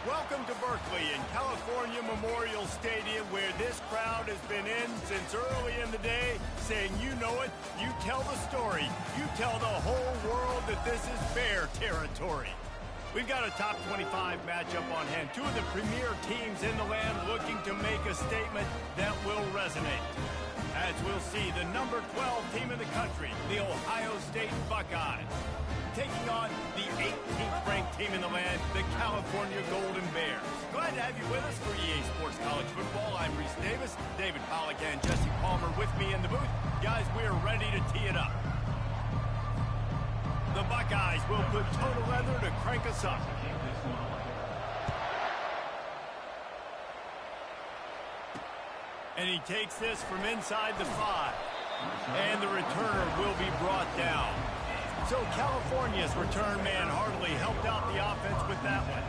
Welcome to Berkeley in California Memorial Stadium, where this crowd has been in since early in the day, saying you know it, you tell the story, you tell the whole world that this is Bear territory. We've got a top 25 matchup on hand, two of the premier teams in the land looking to make a statement that will resonate. As we'll see, the number 12 team in the country, the Ohio State Buckeyes, taking on the 18th ranked team in the land, the California Golden Bears. Glad to have you with us for EA Sports College Football. I'm Reese Davis, David Pollack and Jesse Palmer with me in the booth. Guys, we're ready to tee it up. The Buckeyes will put total leather to crank us up. And he takes this from inside the 5. And the returner will be brought down. So California's return man hardly helped out the offense with that one.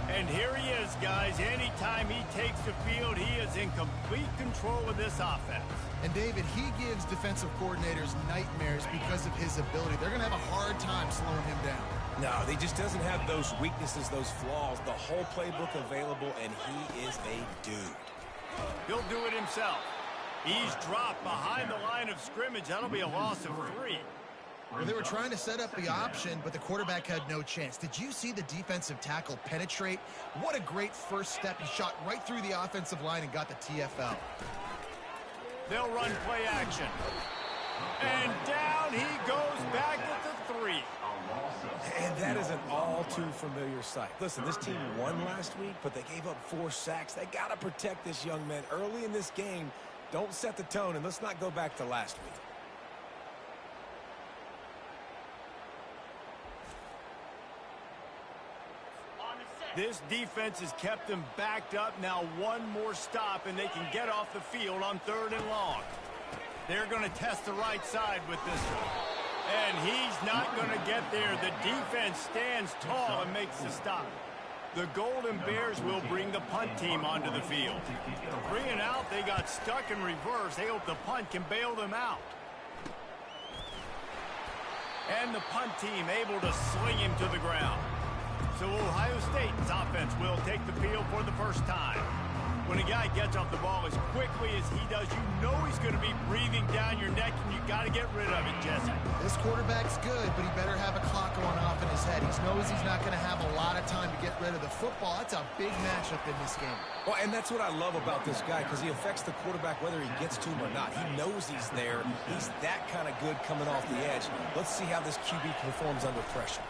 And here he is, guys. Anytime he takes the field, he is in complete control of this offense. And David, he gives defensive coordinators nightmares because of his ability. They're going to have a hard time slowing him down. No, he just doesn't have those weaknesses, those flaws, the whole playbook available, and he is a dude. He'll do it himself. He's dropped behind the line of scrimmage. That'll be a loss of 3. Well, they were trying to set up the option, but the quarterback had no chance. Did you see the defensive tackle penetrate? What a great first step. He shot right through the offensive line and got the TFL. They'll run play action. And down he goes back at the 3. And that is an all too familiar sight. Listen, this team won last week, but they gave up 4 sacks. They got to protect this young man early in this game. Don't set the tone, and let's not go back to last week. This defense has kept them backed up. Now one more stop, and they can get off the field on 3rd and long. They're going to test the right side with this one. And he's not going to get there. The defense stands tall and makes the stop. The Golden Bears will bring the punt team onto the field. Bringing out, they got stuck in reverse. They hope the punt can bail them out. And the punt team able to sling him to the ground. So Ohio State's offense will take the field for the first time. When a guy gets off the ball as quickly as he does, you know he's going to be breathing down your neck, and you got to get rid of it, Jesse. This quarterback's good, but he better have a clock going off in his head. He knows he's not going to have a lot of time to get rid of the football. That's a big matchup in this game. Well, and that's what I love about this guy, because he affects the quarterback whether he gets to him or not. He knows he's there. He's that kind of good coming off the edge. Let's see how this QB performs under pressure.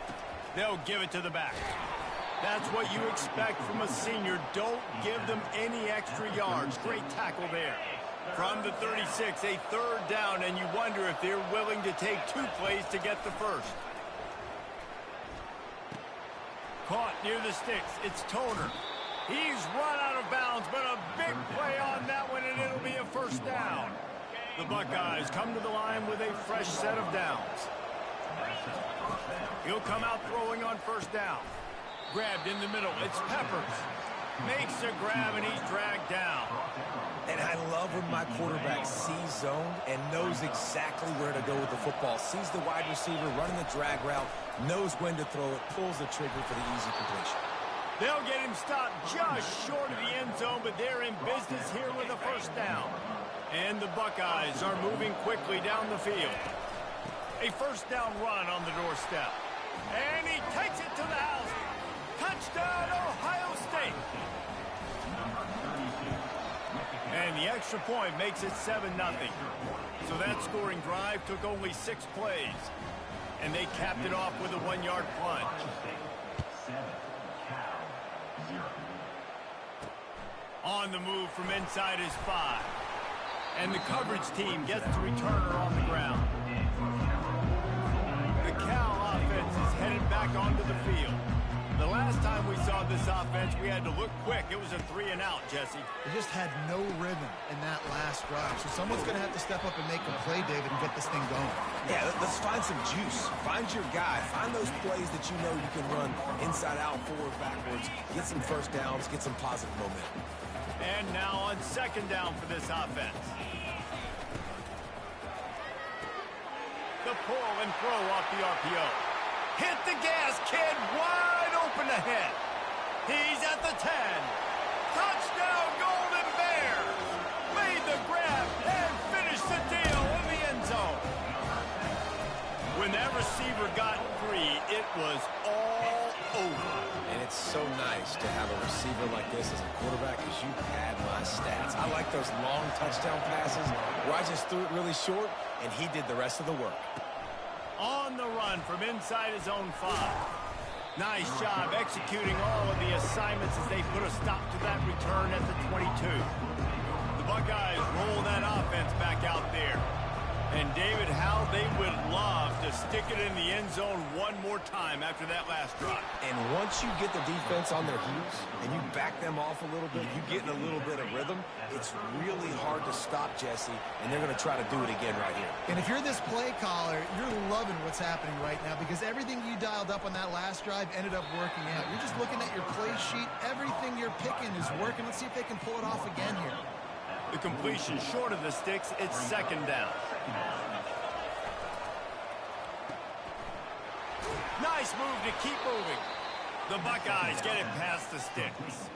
They'll give it to the back. That's what you expect from a senior. Don't give them any extra yards. Great tackle there. From the 36, a 3rd down, and you wonder if they're willing to take 2 plays to get the first. Caught near the sticks. It's Toner. He's run out of bounds, but a big play on that one, and it'll be a 1st down. The Buckeyes come to the line with a fresh set of downs. He'll come out throwing on 1st down. Grabbed in the middle. It's Peppers. Makes a grab, and he's dragged down. And I love when my quarterback sees zone and knows exactly where to go with the football. Sees the wide receiver running the drag route, knows when to throw it, pulls the trigger for the easy completion. They'll get him stopped just short of the end zone, but they're in business here with a 1st down. And the Buckeyes are moving quickly down the field. A 1st down run on the doorstep. And he takes it to the house. Touchdown, Ohio State. And the extra point makes it 7-0. So that scoring drive took only 6 plays. And they capped it off with a 1-yard plunge. On the move from inside his 5. And the coverage team gets the returner on the ground. The Cal offense is headed back onto the field. The last time we saw this offense, we had to look quick. It was a 3-and-out, Jesse. They just had no rhythm in that last drive. So someone's going to have to step up and make a play, David, and get this thing going. Yeah, let's find some juice. Find your guy. Find those plays that you know you can run inside out, forward, backwards. Get some 1st downs. Get some positive momentum. And now on 2nd down for this offense. The pull and throw off the RPO. Hit the gas, kid. Wide open ahead. He's at the 10. Touchdown, Golden Bears. Made the grab and finished the deal in the end zone. When that receiver got free, it was all over. And it's so nice to have a receiver like this as a quarterback because you pad my stats. I like those long touchdown passes where I just threw it really short and he did the rest of the work. On the run from inside his own 5. Nice job executing all of the assignments as they put a stop to that return at the 22. The Buckeyes roll that offense back out there. And David, how they would love to stick it in the end zone one more time after that last drive. And once you get the defense on their heels and you back them off a little bit, you get in a little bit of rhythm, it's really hard to stop Jesse, and they're going to try to do it again right here. And if you're this play caller, you're loving what's happening right now because everything you dialed up on that last drive ended up working out. You're just looking at your play sheet. Everything you're picking is working. Let's see if they can pull it off again here. The completion short of the sticks. It's second down. Nice move to keep moving. The Buckeyes get it past the sticks.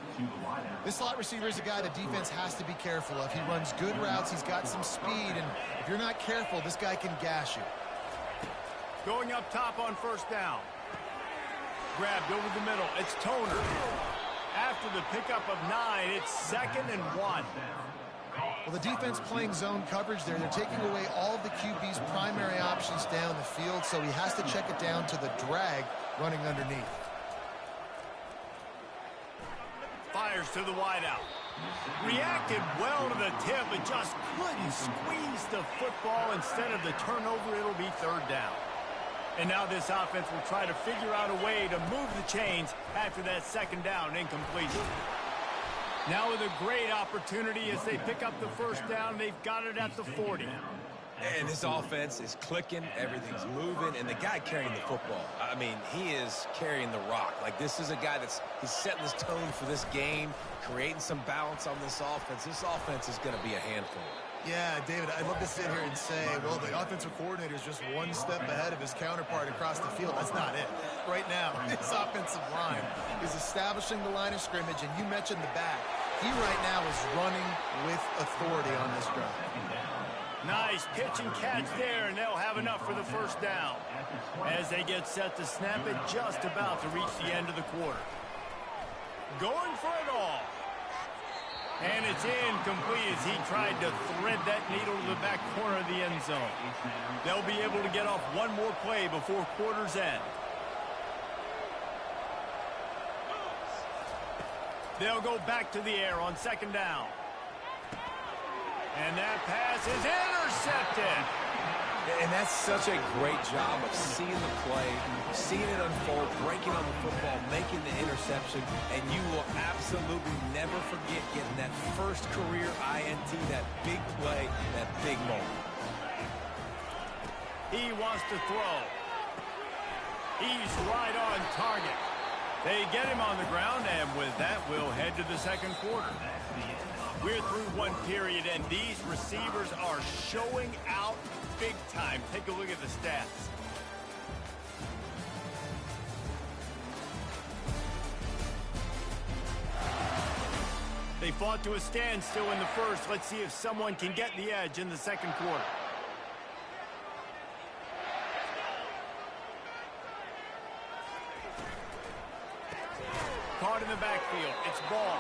This slot receiver is a guy the defense has to be careful of. He runs good routes. He's got some speed. And if you're not careful, this guy can gash you. Going up top on first down. Grabbed over the middle. It's Toner. After the pickup of 9, it's 2nd and 1. Well, the defense playing zone coverage there. They're taking away all of the QB's primary options down the field, so he has to check it down to the drag running underneath. Fires to the wideout. Reacted well to the tip, but just couldn't squeeze the football. Instead of the turnover, it'll be third down. And now this offense will try to figure out a way to move the chains after that second down incompletion. Now with a great opportunity as they pick up the first down, they've got it at the 40. And this offense is clicking, everything's moving, and the guy carrying the football, I mean, he is carrying the rock. Like, this is a guy he's setting this tone for this game, creating some balance on this offense. This offense is going to be a handful. Yeah, David, I'd love to sit here and say, well, the offensive coordinator is just one step ahead of his counterpart across the field. That's not it. Right now, his offensive line is establishing the line of scrimmage, and you mentioned the back. He right now is running with authority on this drive. Nice pitch and catch there, and they'll have enough for the first down. As they get set to snap it, just about to reach the end of the quarter. Going for it all. And it's incomplete as he tried to thread that needle to the back corner of the end zone. They'll be able to get off one more play before quarter's end. They'll go back to the air on second down. And that pass is intercepted. And that's such a great job of seeing the play, seeing it unfold, breaking on the football, making the interception, and you will absolutely never forget getting that first career INT, that big play, that big moment. He wants to throw. He's right on target. They get him on the ground, and with that, we'll head to the second quarter. We're through one period, and these receivers are showing out big time. Take a look at the stats. They fought to a standstill in the first. Let's see if someone can get the edge in the second quarter. Caught in the backfield. It's Ball.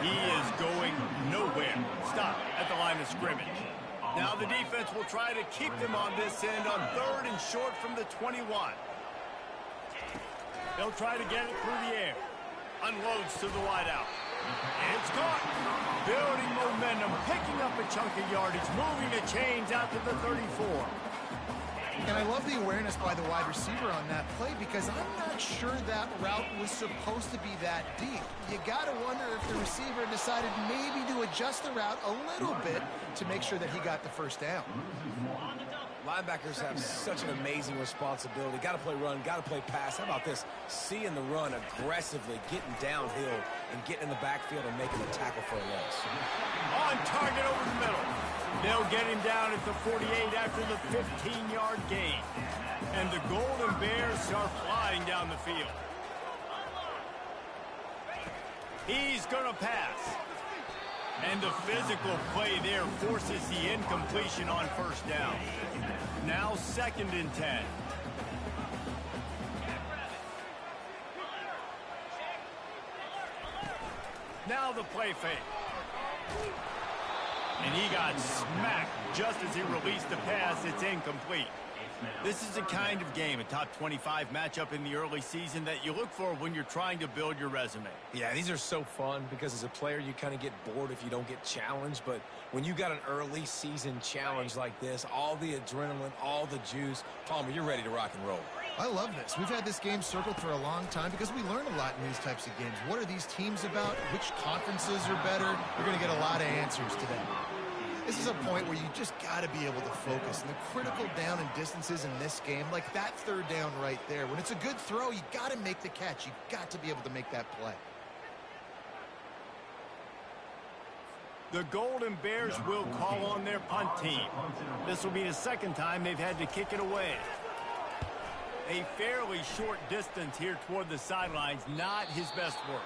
He is going nowhere. Stop at the line of scrimmage. Now the defense will try to keep them on this end on third and short from the 21. They'll try to get it through the air. Unloads to the wideout. It's caught. Building momentum, picking up a chunk of yardage, moving the chains out to the 34. And I love the awareness by the wide receiver on that play because I'm not sure that route was supposed to be that deep. You got to wonder if the receiver decided maybe to adjust the route a little bit to make sure that he got the first down. Linebackers have such an amazing responsibility. Got to play run, got to play pass. How about this? Seeing the run aggressively, getting downhill, and getting in the backfield and making a tackle for a loss. On target over the middle. They'll get him down at the 48 after the 15-yard gain. And the Golden Bears are flying down the field. He's going to pass. And the physical play there forces the incompletion on first down. Now 2nd and 10. Now the play fake. And he got smacked just as he released the pass. It's incomplete. This is the kind of game, a top 25 matchup in the early season, that you look for when you're trying to build your resume. Yeah, these are so fun because as a player, you kind of get bored if you don't get challenged. But when you got an early season challenge like this, all the adrenaline, all the juice, Palmer, you're ready to rock and roll. I love this. We've had this game circled for a long time because we learn a lot in these types of games. What are these teams about? Which conferences are better? You're going to get a lot of answers today. This is a point where you just got to be able to focus. And the critical down and distances in this game, like that 3rd down right there, when it's a good throw, you got to make the catch. You got to be able to make that play. The Golden Bears will call on their punt team. This will be the 2nd time they've had to kick it away. A fairly short distance here toward the sidelines, not his best work.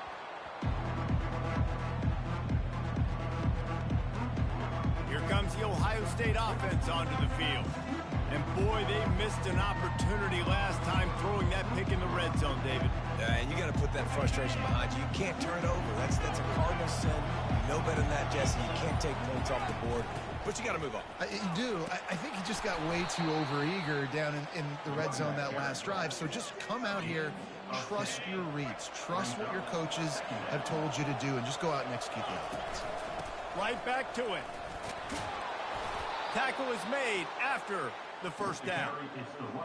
Here comes the Ohio State offense onto the field. And boy, they missed an opportunity last time throwing that pick in the red zone, David. And you got to put that frustration behind you. You can't turn it over. That's a cardinal sin. No better than that, Jesse. You can't take points off the board, but you got to move on. You do. I think he just got way too overeager down in the red zone that last drive. So just come out here, trust your reads, trust what your coaches have told you to do, and just go out and execute the offense. Right back to it. Tackle is made after the first down.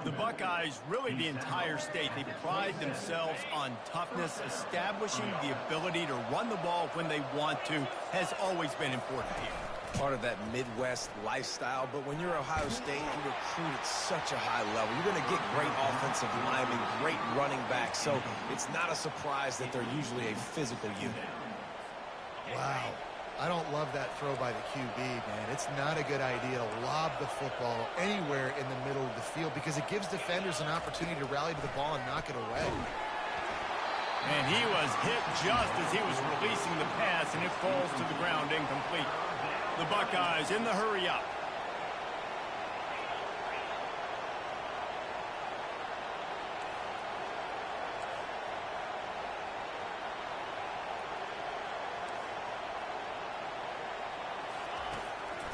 The Buckeyes, really the entire state, they pride themselves on toughness. Establishing the ability to run the ball when they want to has always been important here. Part of that Midwest lifestyle, but when you're Ohio State, you recruit at such a high level. You're going to get great offensive linemen, great running backs, so it's not a surprise that they're usually a physical unit. Wow. I don't love that throw by the QB, man. It's not a good idea to lob the football anywhere in the middle of the field because it gives defenders an opportunity to rally to the ball and knock it away. And he was hit just as he was releasing the pass, and it falls to the ground incomplete. The Buckeyes in the hurry up.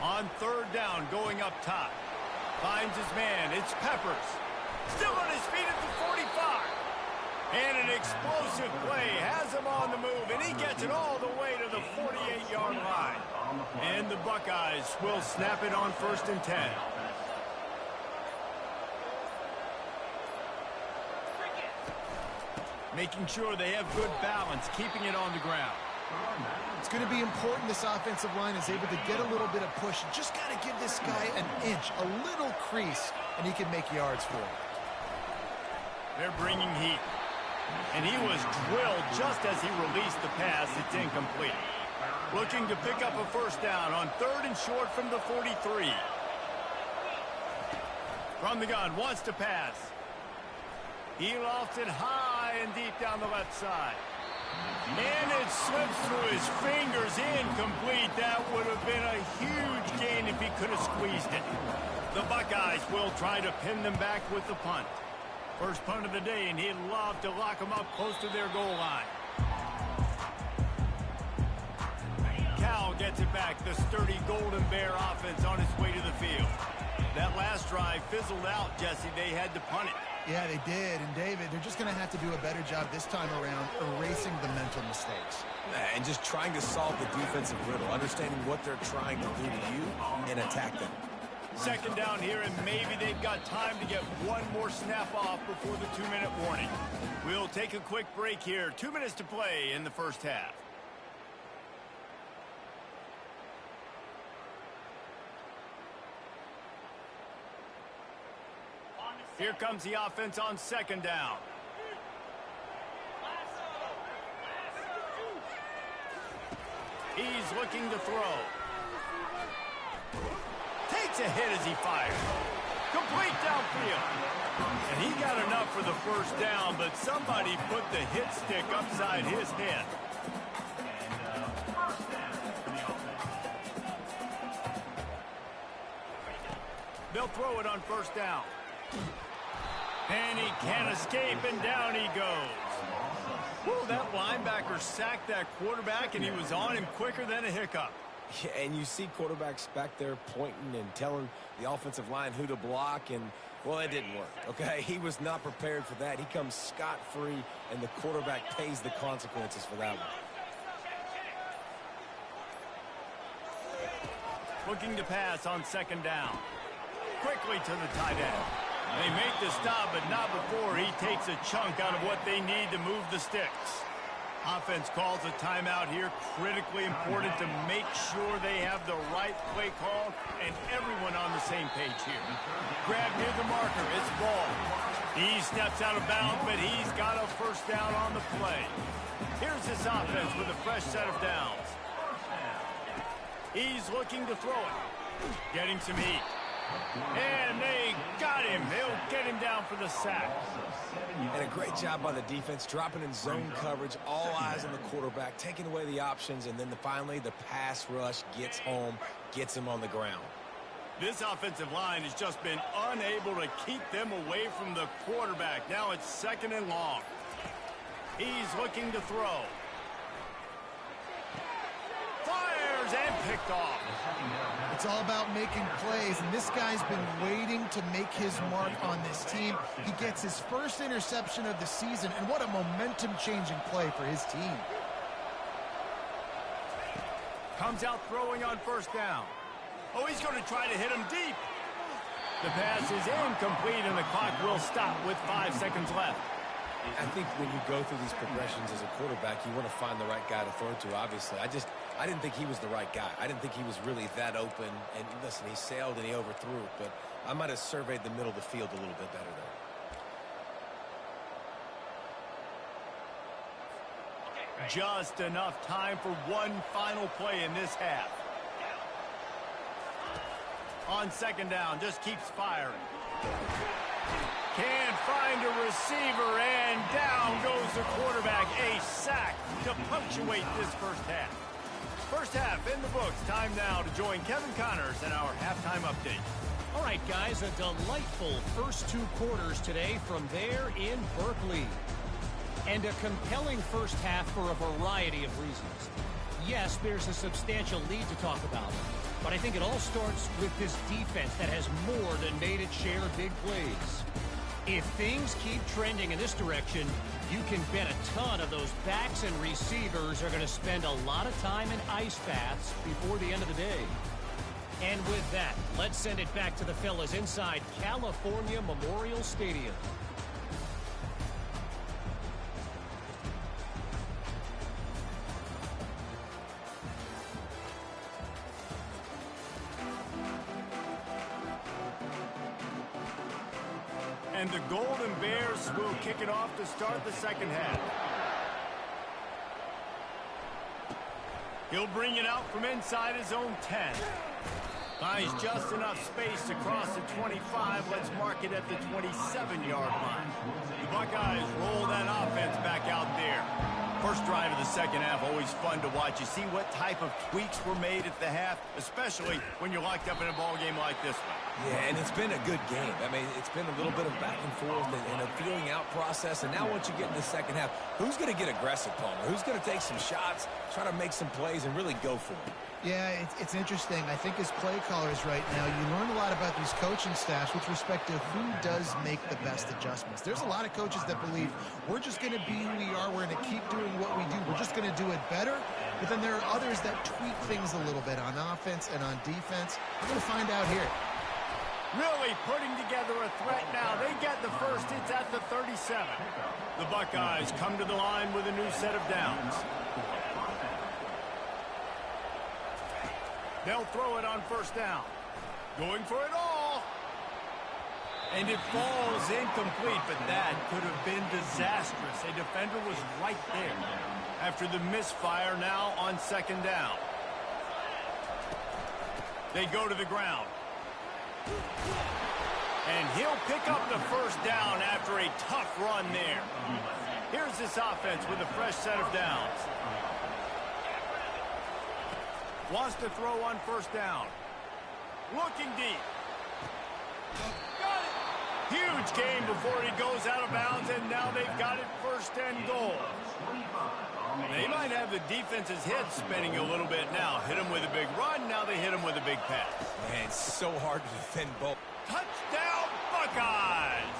On 3rd down, going up top. Finds his man. It's Peppers. Still on his feet at the 45. And an explosive play has him on the move, and he gets it all the way to the 48-yard line. And the Buckeyes will snap it on 1st and 10. Making sure they have good balance, keeping it on the ground. It's going to be important this offensive line is able to get a little bit of push. Just got to give this guy an inch, a little crease, and he can make yards for him. They're bringing heat. And he was drilled just as he released the pass. It's incomplete. Looking to pick up a 1st down on 3rd and short from the 43. From the gun, wants to pass. He lofts it high and deep down the left side. And it slips through his fingers, incomplete. That would have been a huge gain if he could have squeezed it. The Buckeyes will try to pin them back with the punt. First punt of the day, and he'd love to lock them up close to their goal line. Cal gets it back. The sturdy Golden Bear offense on its way to the field. That last drive fizzled out, Jesse. They had to punt it. Yeah, they did. And, David, they're just going to have to do a better job this time around erasing the mental mistakes. And just trying to solve the defensive riddle, understanding what they're trying to do to you and attack them. 2nd down here, and maybe they've got time to get one more snap off before the 2-minute warning. We'll take a quick break here. 2 minutes to play in the first half. Here comes the offense on 2nd down. He's looking to throw. Takes a hit as he fires. Complete downfield. And he got enough for the 1st down, but somebody put the hit stick upside his head. They'll throw it on first down. And he can't escape, and down he goes. Whoa, that linebacker sacked that quarterback, and he was on him quicker than a hiccup. Yeah, and you see quarterbacks back there pointing and telling the offensive line who to block, and, well, it didn't work, okay? He was not prepared for that. He comes scot-free, and the quarterback pays the consequences for that one. Looking to pass on second down. Quickly to the tight end. They make the stop, but not before he takes a chunk out of what they need to move the sticks. Offense calls a timeout here. Critically important to make sure they have the right play call and everyone on the same page here. Grab near the marker. It's ball. He steps out of bounds, but he's got a first down on the play. Here's this offense with a fresh set of downs. He's looking to throw it. Getting some heat. And they got him. They'll get him down for the sack. And a great job by the defense, dropping in zone coverage, all eyes on the quarterback, taking away the options, and then finally the pass rush gets home, gets him on the ground. This offensive line has just been unable to keep them away from the quarterback. Now it's second and long. He's looking to throw. Fires and picked off. It's all about making plays, and this guy's been waiting to make his mark on this team. He gets his first interception of the season, and what a momentum-changing play for his team. Comes out throwing on first down. Oh, he's going to try to hit him deep. The pass is incomplete, and the clock will stop with 5 seconds left. I think when you go through these progressions as a quarterback, you want to find the right guy to throw to, obviously. I didn't think he was the right guy. I didn't think he was really that open. And listen, he sailed and he overthrew it, but I might have surveyed the middle of the field a little bit better there. Just enough time for one final play in this half. On second down, just keeps firing. Can't find a receiver, and down goes the quarterback. A sack to punctuate this first half. First half in the books. Time now to join Kevin Connors in our halftime update. All right, guys, a delightful first 2 quarters today from there in Berkeley. And a compelling first half for a variety of reasons. Yes, there's a substantial lead to talk about, but I think it all starts with this defense that has more than made its share of big plays. If things keep trending in this direction, you can bet a ton of those backs and receivers are going to spend a lot of time in ice baths before the end of the day. And with that, let's send it back to the fellas inside California Memorial Stadium. And the Golden Bears will kick it off to start the second half. He'll bring it out from inside his own 10. Buys just enough space to cross the 25. Let's mark it at the 27-yard line. The Buckeyes roll that offense back out there. First drive of the second half, always fun to watch. You see what type of tweaks were made at the half, especially when you're locked up in a ball game like this one. Yeah, and it's been a good game. I mean, it's been a little bit of back and forth and a feeling out process. And now once you get in the second half, who's going to get aggressive, Palmer? Who's going to take some shots, try to make some plays, and really go for it? Yeah, it's interesting. I think as play callers right now, you learn a lot about these coaching staffs with respect to who does make the best adjustments. There's a lot of coaches that believe we're just going to be who we are. We're going to keep doing what we do. We're just going to do it better. But then there are others that tweak things a little bit on offense and on defense. We're going to find out here. Really putting together a threat now. They get the first. It's at the 37. The Buckeyes come to the line with a new set of downs. They'll throw it on first down. Going for it all. And it falls incomplete, but that could have been disastrous. A defender was right there. After the misfire, now on second down. They go to the ground. And he'll pick up the first down after a tough run there. Here's this offense with a fresh set of downs. Wants to throw on first down. Looking deep. huge gain before he goes out of bounds, and now they've got it 1st and goal. They might have the defense's head spinning a little bit now. Hit him with a big run, now they hit him with a big pass. Man, it's so hard to defend both. Touchdown, Buckeyes!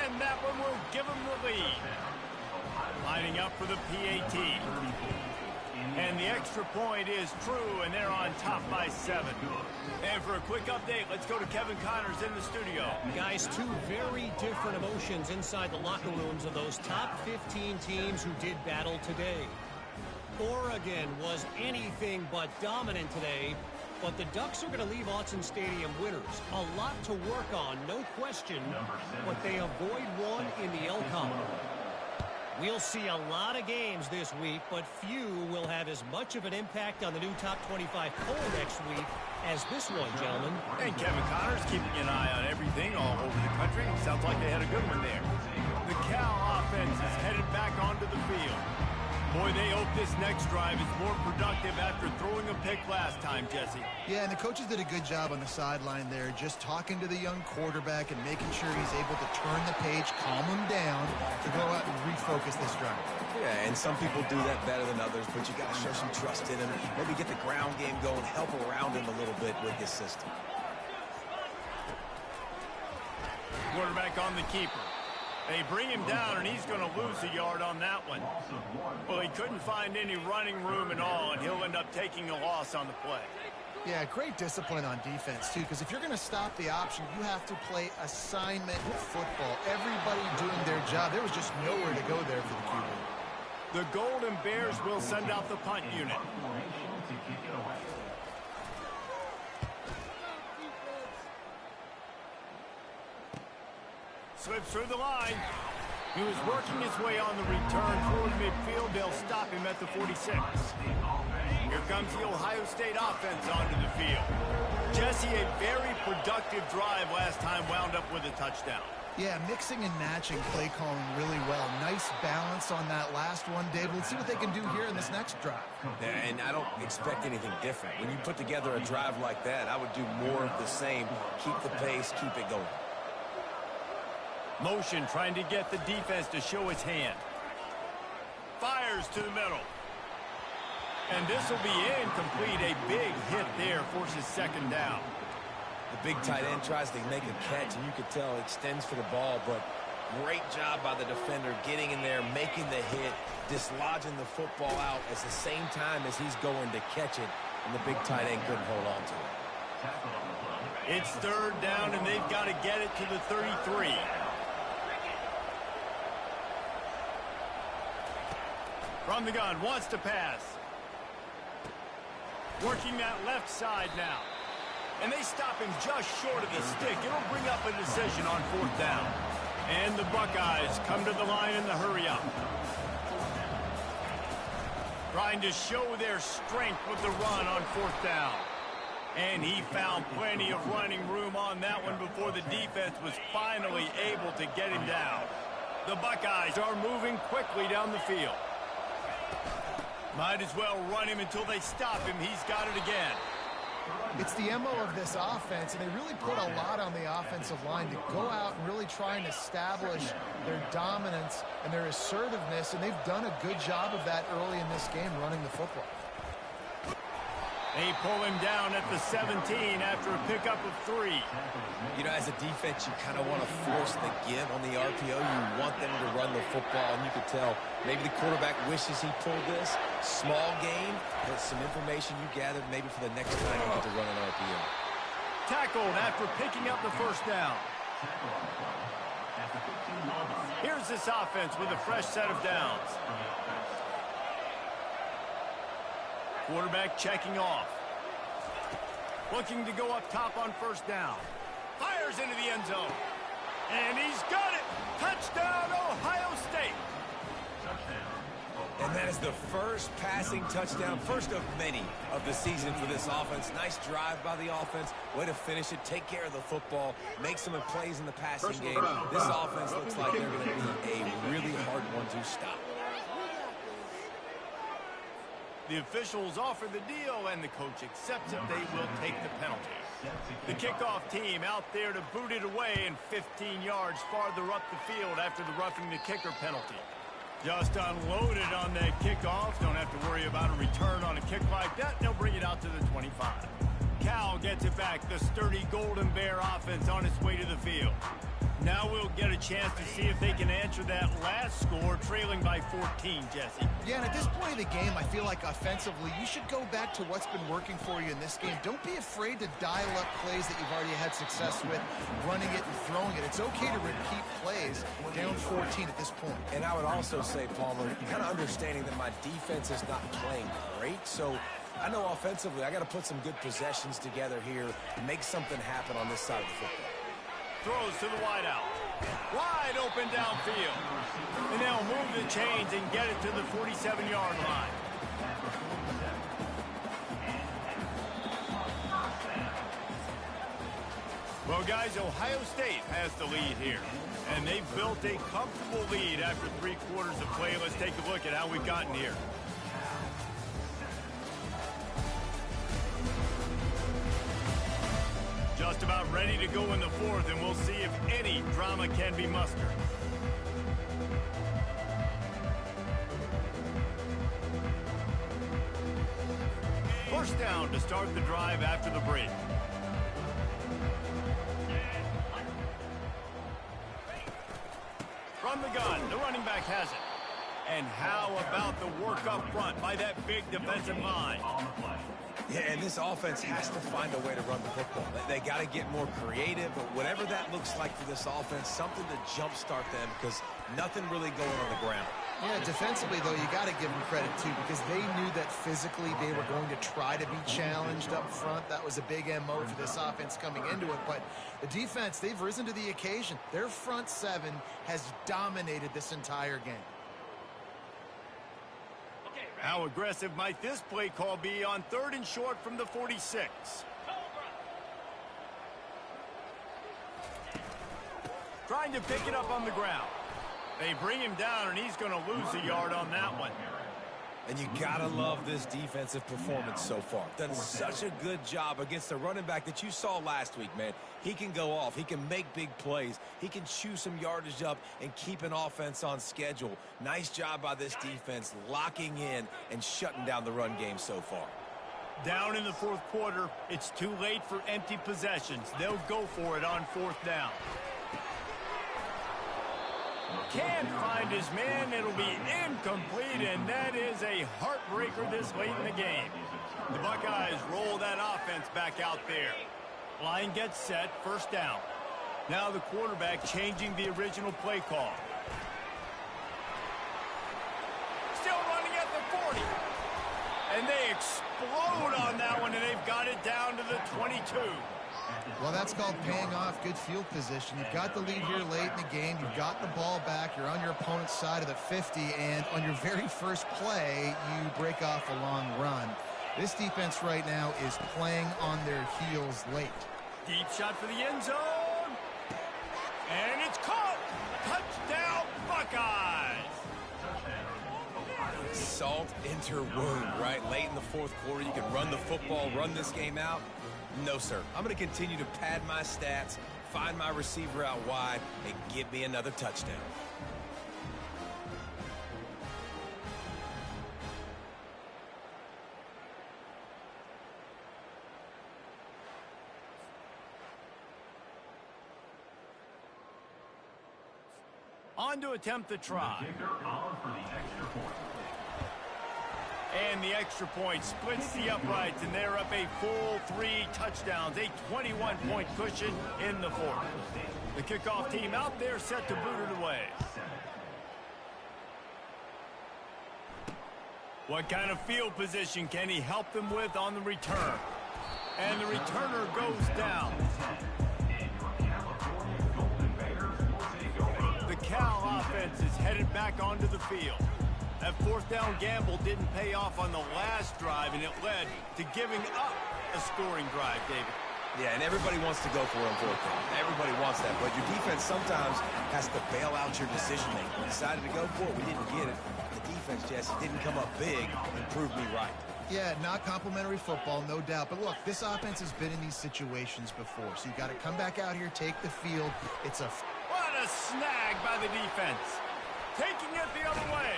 And that one will give them the lead. Lining up for the PAT. And the extra point is true, and they're on top by 7. And for a quick update, let's go to Kevin Connors in the studio. Guys, two very different emotions inside the locker rooms of those top 15 teams who did battle today. Oregon was anything but dominant today, but the Ducks are going to leave Autzen Stadium winners. A lot to work on, no question, but they avoid one in the Elcom. We'll see a lot of games this week, but few will have as much of an impact on the new top 25 poll next week as this one, gentlemen. And Kevin Connors keeping an eye on everything all over the country. Sounds like they had a good one there. The Cal offense is headed back onto the field. Boy, they hope this next drive is more productive after throwing a pick last time, Jesse. Yeah, and the coaches did a good job on the sideline there, just talking to the young quarterback and making sure he's able to turn the page, calm him down, to go out and refocus this drive. Yeah, and some people do that better than others, but you got to show some trust in him. Maybe get the ground game going, help around him a little bit with his system. Quarterback on the keeper. They bring him down, and he's going to lose a yard on that one. Well, he couldn't find any running room at all, and he'll end up taking a loss on the play. Yeah, great discipline on defense, too, because if you're going to stop the option, you have to play assignment football. Everybody doing their job. There was just nowhere to go there for the QB. The Golden Bears will send out the punt unit. Slips through the line. He was working his way on the return toward midfield. They'll stop him at the 46. Here comes the Ohio State offense onto the field. Jesse, a very productive drive last time, wound up with a touchdown. Yeah, mixing and matching play calling really well. Nice balance on that last one, Dave. Let's see what they can do here in this next drive. Yeah, and I don't expect anything different. When you put together a drive like that, I would do more of the same. Keep the pace, keep it going. Motion trying to get the defense to show its hand. Fires to the middle. And this will be incomplete. A big hit there forces 2nd down. The big tight end tries to make a catch, and you could tell extends for the ball, but great job by the defender getting in there, making the hit, dislodging the football out at the same time as he's going to catch it, and the big tight end couldn't hold on to it. It's 3rd down, and they've got to get it to the 33. From the gun, wants to pass. Working that left side now. And they stop him just short of the stick. It'll bring up a decision on 4th down. And the Buckeyes come to the line in the hurry up. Trying to show their strength with the run on 4th down. And he found plenty of running room on that one before the defense was finally able to get him down. The Buckeyes are moving quickly down the field. Might as well run him until they stop him. He's got it again. It's the MO of this offense, and they really put a lot on the offensive line to go out and really try and establish their dominance and their assertiveness, and they've done a good job of that early in this game, running the football. They pull him down at the 17 after a pickup of 3. You know, as a defense, you kind of want to force the give on the RPO. You want them to run the football, and you could tell maybe the quarterback wishes he pulled this. Small gain, but some information you gathered maybe for the next time you get to run an RPO. Tackled after picking up the 1st down. Here's this offense with a fresh set of downs. Quarterback checking off. Looking to go up top on 1st down. Fires into the end zone. And he's got it. Touchdown, Ohio State. And that is the first passing touchdown, first of many of the season for this offense. Nice drive by the offense. Way to finish it, take care of the football, make some plays in the passing game. This offense looks like they're going to be a really hard one to stop. The officials offer the deal, and the coach accepts it. They will take the penalty. The kickoff team out there to boot it away and 15 yards farther up the field after the roughing the kicker penalty. Just unloaded on that kickoff. Don't have to worry about a return on a kick like that. They'll bring it out to the 25. Cal gets it back. The sturdy Golden Bear offense on its way to the field. Now we'll get a chance to see if they can answer that last score, trailing by 14, Jesse. Yeah, and at this point of the game, I feel like offensively, you should go back to what's been working for you in this game. Don't be afraid to dial up plays that you've already had success with, running it and throwing it. It's okay to repeat plays down 14 at this point. And I would also say, Palmer, kind of understanding that my defense is not playing great, so I know offensively I got to put some good possessions together here and make something happen on this side of the football. Throws to the wideout. Wide open downfield. And they'll move the chains and get it to the 47-yard line. Well, guys, Ohio State has the lead here. And they've built a comfortable lead after 3 quarters of play. Let's take a look at how we've gotten here. Just about ready to go in the 4th, and we'll see if any drama can be mustered. First down to start the drive after the break. From the gun, the running back has it. And how about the work up front by that big defensive line? Yeah, and this offense has to find a way to run the football. They got to get more creative, but whatever that looks like for this offense, something to jumpstart them because nothing really going on the ground. Yeah, defensively, though, you got to give them credit, too, because they knew that physically they were going to try to be challenged up front. That was a big MO for this offense coming into it. But the defense, they've risen to the occasion. Their front 7 has dominated this entire game. How aggressive might this play call be on 3rd and short from the 46? Trying to pick it up on the ground. They bring him down, and he's going to lose a yard on that one. And you got to love this defensive performance so far. Done such a good job against the running back that you saw last week, man. He can go off. He can make big plays. He can chew some yardage up and keep an offense on schedule. Nice job by this defense locking in and shutting down the run game so far. Down in the 4th quarter, it's too late for empty possessions. They'll go for it on 4th down. Can't find his man. It'll be incomplete, and that is a heartbreaker this late in the game. The Buckeyes roll that offense back out there. Line gets set, 1st down. Now the quarterback changing the original play call. Still running at the 40. And they explode on that one, and they've got it down to the 22. Well, that's called paying off good field position. You've got the lead here late in the game. You've got the ball back. You're on your opponent's side of the 50, and on your very first play, you break off a long run. This defense right now is playing on their heels late. Deep shot for the end zone. And it's caught. Touchdown, Buckeyes. Salt into wound, right? Late in the 4th quarter, you can run the football, run this game out. No, sir. I'm going to continue to pad my stats, find my receiver out wide, and give me another touchdown. On to attempt the try. And the extra point splits the uprights, and they're up a full 3 touchdowns, a 21-point cushion in the 4th. The kickoff team out there set to boot it away. What kind of field position can he help them with on the return? And the returner goes down. The Cal offense is headed back onto the field. That 4th down gamble didn't pay off on the last drive, and it led to giving up a scoring drive, David. Yeah, and everybody wants to go for it on 4th down. Everybody wants that, but your defense sometimes has to bail out your decision-making. We decided to go for it. We didn't get it. The defense, Jesse, didn't come up big and prove me right. Yeah, not complimentary football, no doubt. But look, this offense has been in these situations before, so you got to come back out here, take the field. It's a... What a snag by the defense. Taking it the other way.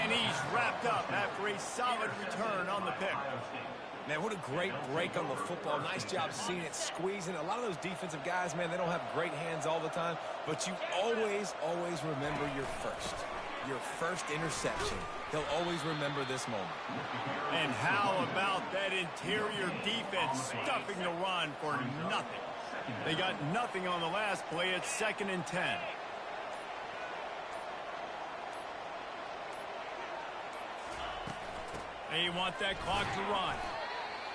And he's wrapped up after a solid return on the pick. Man, what a great break on the football. Nice job seeing it, squeezing. A lot of those defensive guys, man, they don't have great hands all the time, but you always remember your first interception. He'll always remember this moment. And how about that interior defense stuffing the run for nothing? They got nothing on the last play. It's 2nd and 10. They want that clock to run.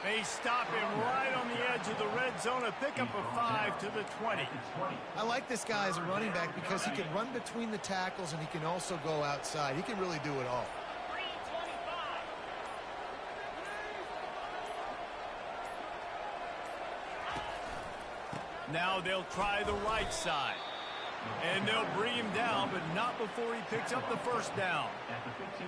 They stop him right on the edge of the red zone. A pickup of 5 to the 20. I like this guy as a running back because he can run between the tackles and he can also go outside. He can really do it all. Now they'll try the right side. And they'll bring him down, but not before he picks up the first down.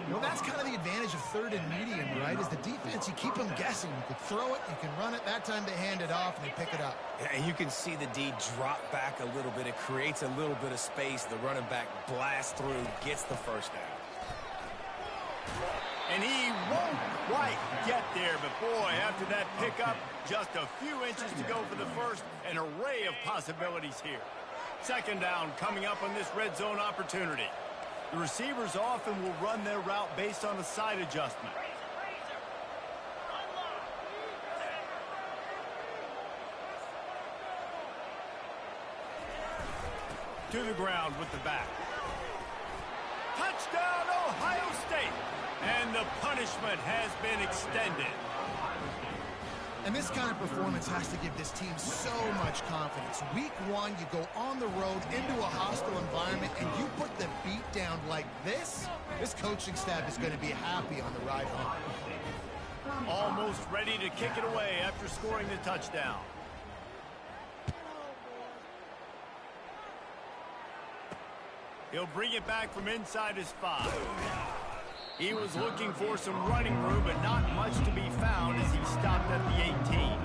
Well, that's kind of the advantage of 3rd and medium, right? Is the defense, you keep them guessing. You can throw it, you can run it. That time they hand it off and they pick it up. Yeah, and you can see the D drop back a little bit. It creates a little bit of space. The running back blasts through, gets the first down. And he won't quite get there, but boy, after that pickup, just a few inches to go for the first. An array of possibilities here. 2nd down coming up on this red zone opportunity. The receivers often will run their route based on a side adjustment. To the ground with the back. Touchdown, Ohio State! And the punishment has been extended. And this kind of performance has to give this team so much confidence. Week 1, you go on the road into a hostile environment, and you put the beat down like this, this coaching staff is going to be happy on the ride home. Almost ready to kick it away after scoring the touchdown. He'll bring it back from inside his 5. He was looking for some running room, but not much to be found as he stopped at the 18.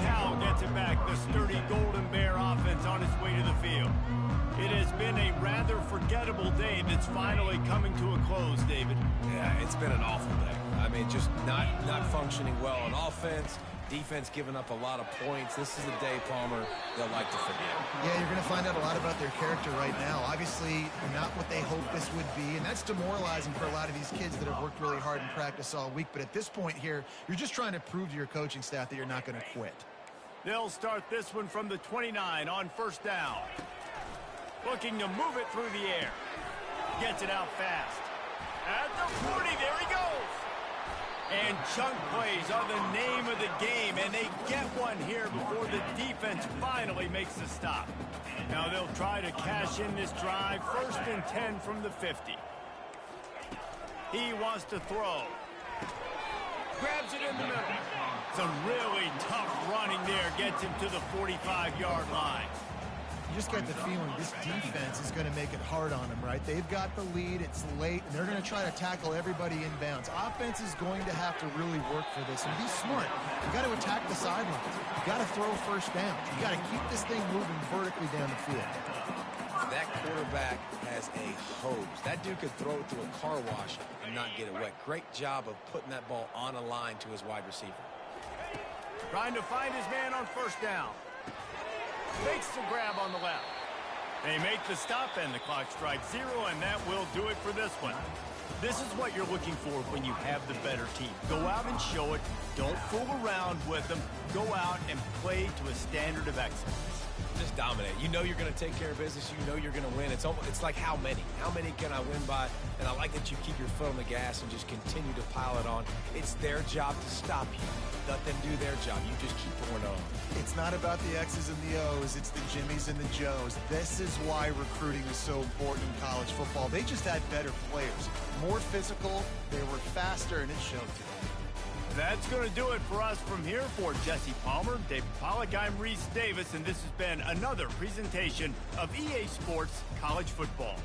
Cal gets it back, the sturdy Golden Bear offense on its way to the field. It has been a rather forgettable day that's finally coming to a close, David. Yeah, it's been an awful day. I mean, just not functioning well on offense. Defense giving up a lot of points. This is a day, Palmer, they'll like to forget. Yeah, you're going to find out a lot about their character right now. Obviously, not what they hoped this would be, and that's demoralizing for a lot of these kids that have worked really hard in practice all week. But at this point here, you're just trying to prove to your coaching staff that you're not going to quit. They'll start this one from the 29 on 1st down. Looking to move it through the air. Gets it out fast. At the 40, there he goes. And chunk plays are the name of the game, and they get one here before the defense finally makes the stop. Now they'll try to cash in this drive. 1st and 10 from the 50. He wants to throw. Grabs it in the middle. Some really tough running there gets him to the 45-yard line. You just got the feeling this defense is going to make it hard on them, right? They've got the lead, it's late, and they're going to try to tackle everybody inbounds. Offense is going to have to really work for this and be smart. You got to attack the sidelines. You got to throw 1st down. You got to keep this thing moving vertically down the field. That quarterback has a hose. That dude could throw it through a car wash and not get it wet. Great job of putting that ball on a line to his wide receiver. Trying to find his man on 1st down. Makes the grab on the left. They make the stop, and the clock strikes 0, and that will do it for this one. This is what you're looking for when you have the better team. Go out and show it. Don't fool around with them. Go out and play to a standard of excellence. Just dominate. You know you're going to take care of business. You know you're going to win. It's like how many? How many can I win by? And I like that you keep your foot on the gas and just continue to pile it on. It's their job to stop you. Let them do their job. You just keep pouring on. It's not about the X's and the O's. It's the Jimmies and the Joes. This is why recruiting is so important in college football. They just had better players. More physical. They were faster, and it showed today. That's going to do it for us from here. For Jesse Palmer, David Pollack, I'm Reese Davis, and this has been another presentation of EA Sports College Football.